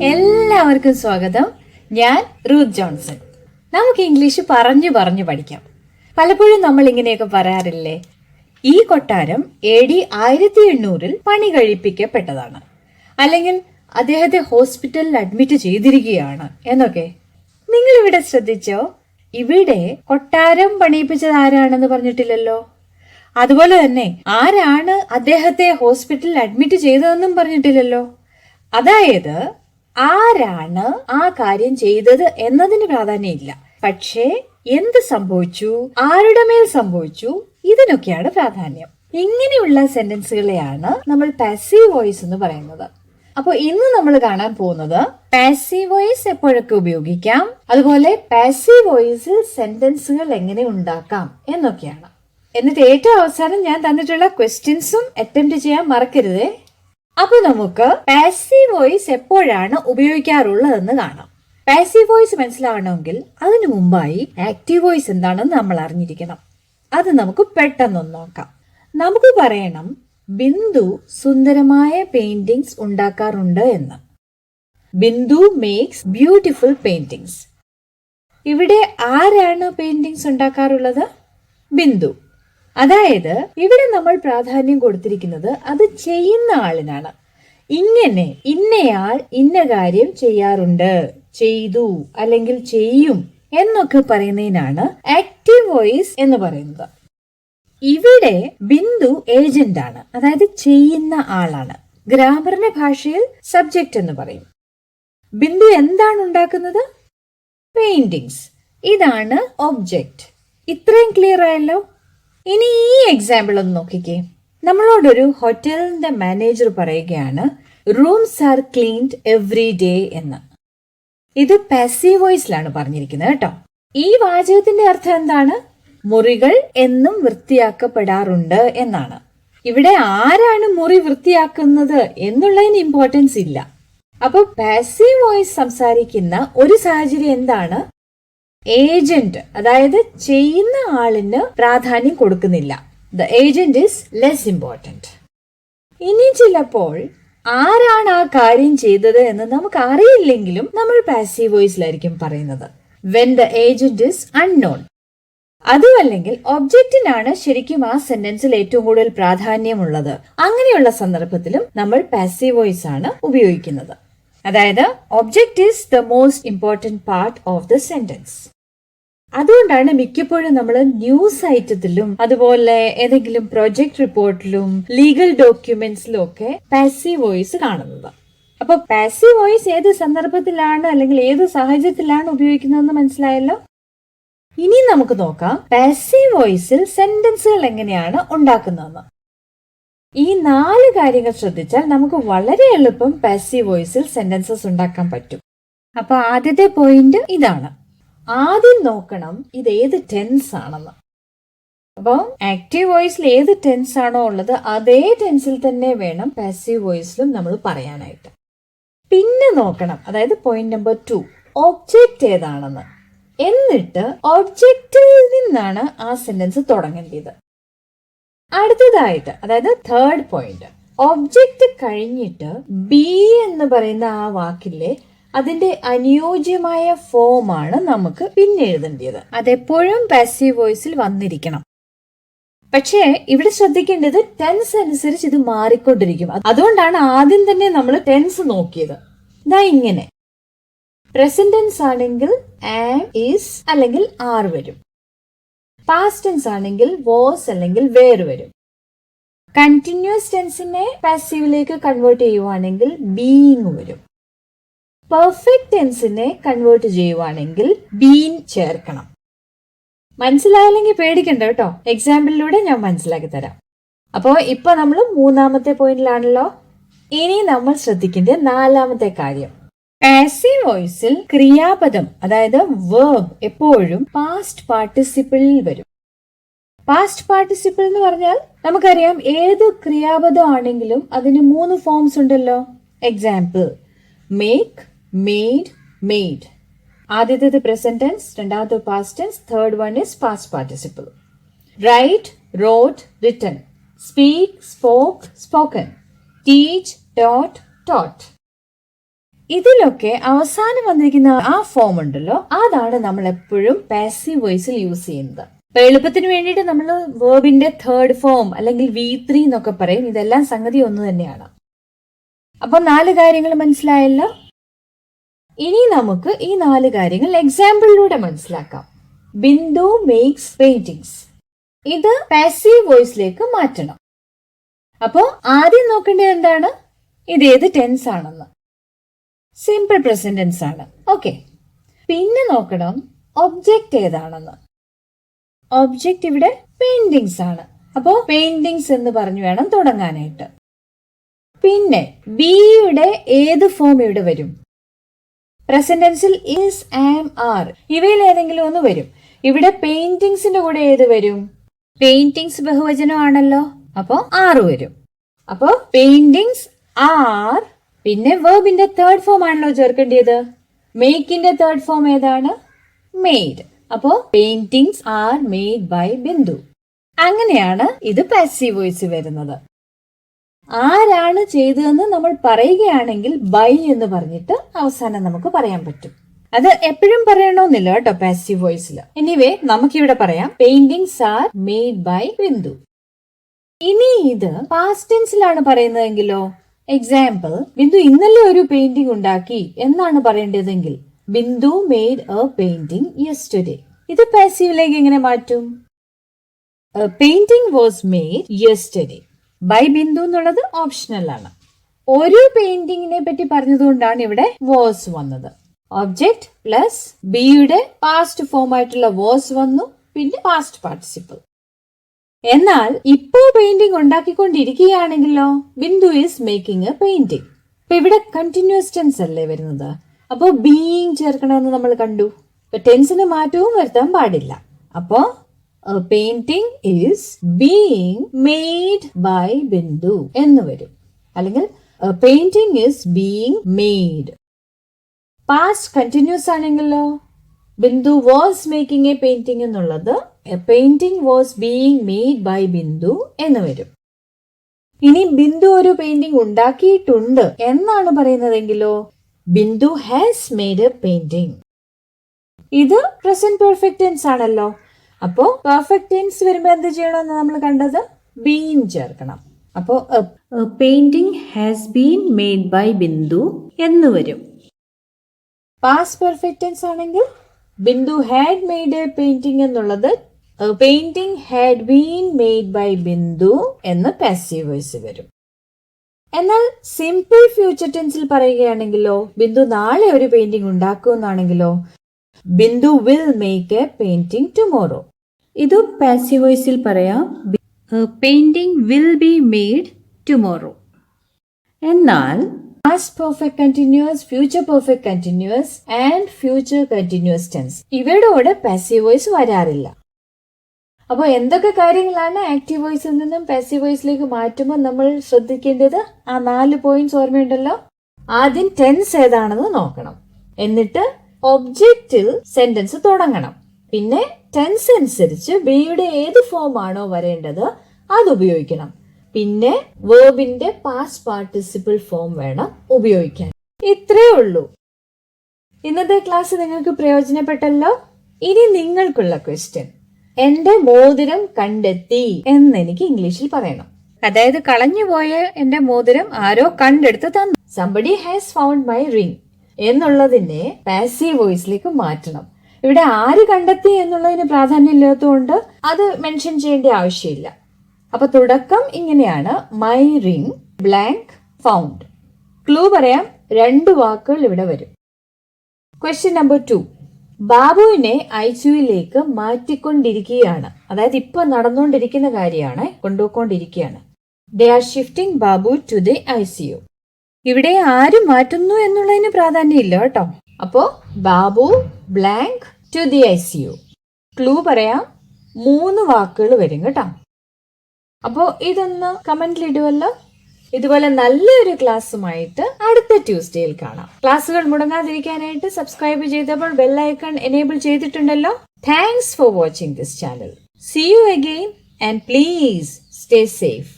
എല്ലാവർക്കും സ്വാഗതം. ഞാൻ റൂത്ത് ജോൺസൺ. നമുക്ക് ഇംഗ്ലീഷ് പറഞ്ഞു പഠിക്കാം. പലപ്പോഴും നമ്മൾ ഇങ്ങനെയൊക്കെ പറയാറില്ലേ, ഈ കൊട്ടാരം AD 1800 പണി കഴിപ്പിക്കപ്പെട്ടതാണ്, അല്ലെങ്കിൽ അദ്ദേഹത്തെ ഹോസ്പിറ്റലിൽ അഡ്മിറ്റ് ചെയ്തിരിക്കുകയാണ് എന്നൊക്കെ. നിങ്ങൾ ഇവിടെ ശ്രദ്ധിച്ചോ? ഇവിടെ കൊട്ടാരം പണിയിപ്പിച്ചത് ആരാണെന്ന് പറഞ്ഞിട്ടില്ലല്ലോ. അതുപോലെ തന്നെ ആരാണ് അദ്ദേഹത്തെ ഹോസ്പിറ്റലിൽ അഡ്മിറ്റ് ചെയ്തതെന്നും പറഞ്ഞിട്ടില്ലല്ലോ. അതായത് ആരാണ് ആ കാര്യം ചെയ്തത് എന്നതിന് പ്രാധാന്യമില്ല, പക്ഷേ എന്ത് സംഭവിച്ചു, ആരുടെ മേൽ സംഭവിച്ചു, ഇതിനൊക്കെയാണ് പ്രാധാന്യം. ഇങ്ങനെയുള്ള സെന്റൻസുകളെയാണ് നമ്മൾ പാസീവ് വോയിസ് എന്ന് പറയുന്നത്. അപ്പോൾ ഇന്ന് നമ്മൾ കാണാൻ പോകുന്നത് പാസീവ് വോയിസ് എപ്പോഴൊക്കെ ഉപയോഗിക്കാം, അതുപോലെ പാസീവ് വോയിസിൽ സെന്റൻസുകൾ എങ്ങനെ ഉണ്ടാക്കാം എന്നൊക്കെയാണ്. എന്നിട്ട് ഏറ്റവും അവസാനം ഞാൻ തന്നിട്ടുള്ള ക്വസ്റ്റ്യൻസും അറ്റംപ്റ്റ് ചെയ്യാൻ മറക്കരുതേ. അപ്പൊ നമുക്ക് പാസീവ് വോയിസ് എപ്പോഴാണ് ഉപയോഗിക്കാറുള്ളതെന്ന് കാണാം. പാസീവ് വോയിസ് മനസ്സിലാവണമെങ്കിൽ അതിനു മുമ്പായി ആക്റ്റീവ് വോയിസ് എന്താണെന്ന് നമ്മൾ അറിഞ്ഞിരിക്കണം. അത് നമുക്ക് പെട്ടെന്നൊന്ന് നോക്കാം. നമുക്ക് പറയണം, ബിന്ദു സുന്ദരമായ പെയിന്റിങ്സ് ഉണ്ടാക്കാറുണ്ട് എന്ന്. Bindu makes beautiful paintings. ഇവിടെ ആരാണ് പെയിന്റിങ്സ് ഉണ്ടാക്കാറുള്ളത്? ബിന്ദു. അതായത് ഇവിടെ നമ്മൾ പ്രാധാന്യം കൊടുത്തിരിക്കുന്നത് അത് ചെയ്യുന്ന ആളിനാണ്. ഇങ്ങനെ ഇന്നയാൾ ഇന്ന കാര്യം ചെയ്യാറുണ്ട്, ചെയ്തു, അല്ലെങ്കിൽ ചെയ്യും എന്നൊക്കെ പറയുന്നതിനാണ് ആക്റ്റീവ് വോയിസ് എന്ന് പറയുന്നത്. ഇവിടെ ബിന്ദു ഏജന്റ് ആണ്, അതായത് ചെയ്യുന്ന ആളാണ്. ഗ്രാമറിന്റെ ഭാഷയിൽ സബ്ജക്റ്റ് എന്ന് പറയും. ബിന്ദു എന്താണ് ഉണ്ടാക്കുന്നത്? പെയിന്റിങ്സ്. ഇതാണ് ഒബ്ജക്റ്റ്. ഇത്രയും ക്ലിയർ ആയല്ലോ. ഇനി ഈ എക്സാമ്പിൾ ഒന്ന് നോക്കിക്കേ. നമ്മളോടൊരു ഹോട്ടലിന്റെ മാനേജർ പറയുകയാണ്, rooms R cleaned every day എന്ന്. ഇത് പാസീവ് വോയിസിലാണ് പറഞ്ഞിരിക്കുന്നത് കേട്ടോ. ഈ വാചകത്തിന്റെ അർത്ഥം എന്താണ്? മുറികൾ എന്നും വൃത്തിയാക്കപ്പെടാറുണ്ട് എന്നാണ്. ഇവിടെ ആരാണ് മുറി വൃത്തിയാക്കുന്നത് എന്നുള്ളതിന് ഇമ്പോർട്ടൻസ് ഇല്ല. അപ്പൊ പാസീവ് വോയിസ് സംസാരിക്കുന്ന ഒരു സാഹചര്യം എന്താണ്? ഏജന്റ്, അതായത് ചെയ്യുന്ന ആളിന് പ്രാധാന്യം കൊടുക്കുന്നില്ല. The agent is less important. ഇനി ചിലപ്പോൾ ആരാണ് ആ കാര്യം ചെയ്തത് എന്ന് നമുക്ക് അറിയില്ലെങ്കിലും നമ്മൾ പാസീവ് വോയിസിലായിരിക്കും പറയുന്നത്. When the agent is unknown. അതുമല്ലെങ്കിൽ ഒബ്ജക്റ്റിനാണ് ശരിക്കും ആ സെന്റൻസിൽ ഏറ്റവും കൂടുതൽ പ്രാധാന്യമുള്ളത്. അങ്ങനെയുള്ള സന്ദർഭത്തിലും നമ്മൾ പാസീവ് വോയിസ് ആണ് ഉപയോഗിക്കുന്നത്. അതായത് object is the most important part of the sentence. അതുകൊണ്ടാണ് മിക്കപ്പോഴും നമ്മൾ ന്യൂസ് ഐറ്റത്തിലും അതുപോലെ ഏതെങ്കിലും പ്രൊജക്ട് റിപ്പോർട്ടിലും ലീഗൽ ഡോക്യുമെന്റ്സിലും ഒക്കെ പാസീവ് വോയിസ് കാണുന്നത്. അപ്പൊ പാസീവ് വോയിസ് ഏത് സന്ദർഭത്തിലാണ് അല്ലെങ്കിൽ ഏത് സാഹചര്യത്തിലാണ് ഉപയോഗിക്കുന്നതെന്ന് മനസ്സിലായല്ലോ. ഇനി നമുക്ക് നോക്കാം പാസീവ് വോയിസിൽ സെന്റൻസുകൾ എങ്ങനെയാണ് ഉണ്ടാക്കുന്നതെന്ന്. ഈ 4 കാര്യങ്ങൾ ശ്രദ്ധിച്ചാൽ നമുക്ക് വളരെ എളുപ്പം പാസീവ് വോയിസിൽ സെന്റൻസസ് ഉണ്ടാക്കാൻ പറ്റും. അപ്പൊ ആദ്യത്തെ പോയിന്റ് ഇതാണ്. ആദ്യം നോക്കണം ഇത് ഏത് ടെൻസ് ആണെന്ന്. അപ്പോൾ ആക്റ്റീവ് വോയിസിൽ ഏത് ടെൻസ് ആണോ ഉള്ളത് അതേ ടെൻസിൽ തന്നെ വേണം പാസീവ് വോയിസിലും നമ്മൾ പറയാനായിട്ട്. പിന്നെ നോക്കണം, അതായത് പോയിന്റ് നമ്പർ 2, ഒബ്ജക്റ്റ് ഏതാണെന്ന്. എന്നിട്ട് ഒബ്ജക്റ്റിൽ നിന്നാണ് ആ സെന്റൻസ് തുടങ്ങേണ്ടത്. അടുത്തതായിട്ട്, അതായത് തേർഡ് പോയിന്റ്, ഒബ്ജക്റ്റ് കഴിഞ്ഞിട്ട് ബി എന്ന് പറയുന്ന ആ വാക്കിലെ അതിന്റെ അനുയോജ്യമായ ഫോമാണ് നമുക്ക് പിന്നെ എഴുതേണ്ടത്. അതെപ്പോഴും പാസീവ് വോയിസിൽ വന്നിരിക്കണം. പക്ഷേ ഇവിടെ ശ്രദ്ധിക്കേണ്ടത് ടെൻസ് അനുസരിച്ച് ഇത് മാറിക്കൊണ്ടിരിക്കും. അതുകൊണ്ടാണ് ആദ്യം തന്നെ നമ്മൾ ടെൻസ് നോക്കിയത്. ഇതാ ഇങ്ങനെ. പ്രസന്റ് ടെൻസ് ആണെങ്കിൽ ആം, ഈസ് അല്ലെങ്കിൽ ആർ വരും. പാസ്റ്റ് ടെൻസ് ആണെങ്കിൽ വാസ് അല്ലെങ്കിൽ വേർ വരും. കണ്ടിന്യൂസ് ടെൻസിനെ പാസീവിലേക്ക് കൺവേർട്ട് ചെയ്യുവാണെങ്കിൽ ബീയിങ് വരും. പെർഫെക്റ്റ് ടെൻസിനെ കൺവേർട്ട് ചെയ്യുവാണെങ്കിൽ ബീൻ ചേർക്കണം. മനസ്സിലായില്ലെങ്കിൽ പേടിക്കണ്ട കേട്ടോ, എക്സാമ്പിളിലൂടെ ഞാൻ മനസ്സിലാക്കി തരാം. അപ്പോൾ ഇപ്പൊ നമ്മൾ 3ാമത്തെ പോയിന്റിലാണല്ലോ. ഇനി നമ്മൾ ശ്രദ്ധിക്കേണ്ട 4ാമത്തെ കാര്യം, പാസീവ് വോയിസിൽ ക്രിയാപദം അതായത് verb എപ്പോഴും പാസ്റ്റ് പാർട്ടിസിപ്പിളിൽ വരും. പാസ്റ്റ് പാർട്ടിസിപ്പിൾ എന്ന് പറഞ്ഞാൽ നമുക്കറിയാം ഏത് ക്രിയാപദം ആണെങ്കിലും അതിന് 3 ഫോംസ് ഉണ്ടല്ലോ. Example, make, made, made. ആദ്യത്തേത് പ്രസന്റ് ടെൻസ്, രണ്ടാമത്തെ past tense, third one is past participle. Write, wrote, written. Speak, spoke, spoken. Teach, taught, taught. ഇതിലൊക്കെ അവസാനം വന്നിരിക്കുന്ന ആ ഫോം ഉണ്ടല്ലോ, അതാണ് നമ്മൾ എപ്പോഴും പാസീവ് വോയിസിൽ യൂസ് ചെയ്യുന്നത്. അപ്പൊ എളുപ്പത്തിന് വേണ്ടിയിട്ട് നമ്മൾ വേർബിന്റെ തേർഡ് ഫോം അല്ലെങ്കിൽ V3 എന്നൊക്കെ പറയും. ഇതെല്ലാം സംഗതി ഒന്ന് തന്നെയാണ്. അപ്പൊ 4 കാര്യങ്ങൾ മനസ്സിലായല്ലോ. ഇനി നമുക്ക് ഈ 4 കാര്യങ്ങൾ എക്സാമ്പിളിലൂടെ മനസ്സിലാക്കാം. Bindu makes paintings. ഇത് പാസീവ് വോയിസിലേക്ക് മാറ്റണം. അപ്പോ ആദ്യം നോക്കേണ്ടത് എന്താണ്? ഇതേത് ടെൻസ് ആണെന്ന്. സിമ്പിൾ പ്രസന്റ് ടെൻസ് ആണ്. ഓക്കെ. പിന്നെ നോക്കണം ഒബ്ജക്റ്റ് ഏതാണെന്ന്. ഒബ്ജക്റ്റ് ഇവിടെ പെയിന്റിങ്സ് ആണ്. അപ്പോ പെയിന്റിങ്സ് എന്ന് പറഞ്ഞു വേണം തുടങ്ങാനായിട്ട്. പിന്നെ ബിയുടെ ഏത് ഫോം ഇവിടെ വരും? പ്രസന്റ് ടെൻസിൽ ഈസ്, ആം, ആർ ഇവയിൽ ഏതെങ്കിലും ഒന്ന് വരും. ഇവിടെ പെയിന്റിങ്സിന്റെ കൂടെ ഏത് വരും? പെയിന്റിങ്സ് ബഹുവചനം ആണല്ലോ, അപ്പോ ആറ് വരും. അപ്പോ പെയിന്റിങ്സ് ആർ. പിന്നെ വേർബിന്റെ തേർഡ് ഫോം ആണല്ലോ ചേർക്കേണ്ടത്. മേക്കിന്റെ തേർഡ് ഫോം ഏതാണ്? മെയ്ഡ്. അപ്പോ paintings are made by Bindu. അങ്ങനെയാണ് ഇത് പാസീവ് വോയിസ് വരുന്നത്. ആരാണ് ചെയ്തതെന്ന് നമ്മൾ പറയുകയാണെങ്കിൽ ബൈ എന്ന് പറഞ്ഞിട്ട് അവസാനം നമുക്ക് പറയാൻ പറ്റും. അത് എപ്പോഴും പറയണമെന്നില്ല കേട്ടോ പാസീവ് വോയിസിൽ. എനിവേ നമുക്കിവിടെ പറയാം paintings are made by Bindu. ഇനി ഇത് പാസ്റ്റ് ടെൻസിലാണ് പറയുന്നതെങ്കിലോ, എക്സാമ്പിൾ ബിന്ദു ഇന്നലെ ഒരു പെയിന്റിംഗ് ഉണ്ടാക്കി എന്നാണ് പറയേണ്ടതെങ്കിൽ Bindu made a painting yesterday. ഇത് പാസീവിലേക്ക് എങ്ങനെ മാറ്റും? Painting was made yesterday by Bindu എന്നുള്ളത് ഓപ്ഷണൽ ആണ്. ഒരു പെയിന്റിങ്ങിനെ പറ്റി പറഞ്ഞതുകൊണ്ടാണ് ഇവിടെ വാസ് വന്നത്. ഒബ്ജക്റ്റ് പ്ലസ് ബിയുടെ പാസ്റ്റ് ഫോം ആയിട്ടുള്ള വാസ് വന്നു, പിന്നെ പാസ്റ്റ് പാർട്ടിസിപ്പിൾ. എന്നാൽ ഇപ്പോ പെയിന്റിംഗ് ഉണ്ടാക്കിക്കൊണ്ടിരിക്കുകയാണെങ്കിലോ Bindu is making a painting. അപ്പൊ ഇവിടെ കണ്ടിന്യൂസ് ടെൻസ് അല്ലേ വരുന്നത്. അപ്പോ ബീയിങ് ചേർക്കണമെന്ന് നമ്മൾ കണ്ടു. ഇപ്പൊ ടെൻസിന് മാറ്റവും വരുത്താൻ പാടില്ല. അപ്പോ a painting is being made by Bindhu എന്ന് വരും. അല്ലെങ്കിൽ a painting is being made. Past continuous ആണെങ്കിലോ Bindu was making a painting എന്നുള്ളത് a painting was being made by Bindhu എന്ന് വരും. ഇനി ബിന്ദു ഒരു പെയിന്റിംഗ് ഉണ്ടാക്കിയിട്ടുണ്ട് എന്നാണ് പറയുന്നതെങ്കിലോ Bindu has made a painting. ഇത് പ്രസന്റ് പെർഫെക്റ്റ് ടെൻസ് ആണല്ലോ. അപ്പോ പെർഫെക്റ്റ് ടെൻസ് വരുമ്പോ എന്ത് ചെയ്യണമെന്ന് നമ്മൾ കണ്ടത്? ബീൻ ചേർക്കണം. അപ്പോ painting has been made by Bindu എന്ന് വരും. പാസ്റ്റ് പെർഫെക്റ്റ് ടെൻസ് ആണെങ്കിൽ Bindu had made a painting എന്നുള്ളത് painting had been made by Bindu എന്ന് പാസീവ് വോയിസ് വരും. എന്നാൽ സിമ്പിൾ ഫ്യൂച്ചർ ടെൻസിൽ പറയുകയാണെങ്കിലോ ബിന്ദു നാളെ ഒരു പെയിന്റിംഗ് ഉണ്ടാക്കുമെന്നാണെങ്കിലോ Bindu will make a painting tomorrow. ഇത് പാസീവ് വോയിസിൽ പറയാം painting will be made tomorrow. എന്നാൽ past perfect continuous, future perfect continuous and future continuous tense ഇവയുടെ കൂടെ പാസീവ് വോയിസ് വരാറില്ല. അപ്പോൾ എന്തൊക്കെ കാര്യങ്ങളാണ് ആക്റ്റീവ് വോയിസിൽ നിന്നും പാസീവ് വോയിസിലേക്ക് മാറ്റുമ്പോൾ നമ്മൾ ശ്രദ്ധിക്കേണ്ടത്? ആ 4 പോയിന്റ്സ് ഓർമ്മയുണ്ടല്ലോ. ആദ്യം ടെൻസ് ഏതാണെന്ന് നോക്കണം. എന്നിട്ട് ഒബ്ജക്റ്റിൽ സെന്റൻസ് തുടങ്ങണം. പിന്നെ ടെൻസ് അനുസരിച്ച് ബിയുടെ ഏത് ഫോം ആണോ വരേണ്ടത് അത് ഉപയോഗിക്കണം. പിന്നെ വേർബിന്റെ പാസ്റ്റ് പാർട്ടിസിപ്പിൾ ഫോം വേണം ഉപയോഗിക്കാൻ. ഇത്രേ ഉള്ളൂ. ഇന്നത്തെ ക്ലാസ് നിങ്ങൾക്ക് പ്രയോജനപ്പെട്ടല്ലോ. ഇനി നിങ്ങൾക്കുള്ള ക്വസ്റ്റ്യൻ, എന്റെ മോതിരം കണ്ടെത്തി എന്നെനിക്ക് ഇംഗ്ലീഷിൽ പറയണം. അതായത് കളഞ്ഞുപോയ എന്റെ മോതിരം ആരോ കണ്ടെടുത്ത് തന്നു. Somebody has found my ring എന്നുള്ളതിനെ പാസീവ് വോയിസിലേക്ക് മാറ്റണം. ഇവിടെ ആര് കണ്ടെത്തി എന്നുള്ളതിന് പ്രാധാന്യം ഇല്ലാത്തതുകൊണ്ട് അത് മെൻഷൻ ചെയ്യേണ്ട ആവശ്യമില്ല. അപ്പൊ തുടക്കം ഇങ്ങനെയാണ്: my ring blank found. Clue പറയാം, 2 വാക്കുകൾ ഇവിടെ വരും. ക്വസ്റ്റ്യൻ നമ്പർ 2, ബാബുവിനെ ICUയിലേക്ക് മാറ്റിക്കൊണ്ടിരിക്കുകയാണ്. അതായത് ഇപ്പൊ നടന്നുകൊണ്ടിരിക്കുന്ന കാര്യമാണ്, കൊണ്ടുപോയിക്കൊണ്ടിരിക്കുകയാണ്. They are shifting Babu to the ICU. ഇവിടെ ആര് മാറ്റുന്നു എന്നുള്ളതിന് പ്രാധാന്യം ഇല്ല കേട്ടോ. അപ്പോ Babu blank to the ICU. Clue പറയാം, 3 വാക്കുകൾ വരും കേട്ടോ. അപ്പോ ഇതൊന്ന് കമന്റിൽ ഇടുവല്ലോ. ഇതുപോലെ നല്ലൊരു ക്ലാസ്സുമായിട്ട് അടുത്ത ട്യൂസ്ഡേയിൽ കാണാം. ക്ലാസ്സുകൾ മുടങ്ങാതിരിക്കാനായിട്ട് സബ്സ്ക്രൈബ് ചെയ്തപ്പോൾ ബെൽ ഐക്കൺ എനേബിൾ ചെയ്തിട്ടുണ്ടല്ലോ. Thanks for watching this channel. See you again and please stay safe.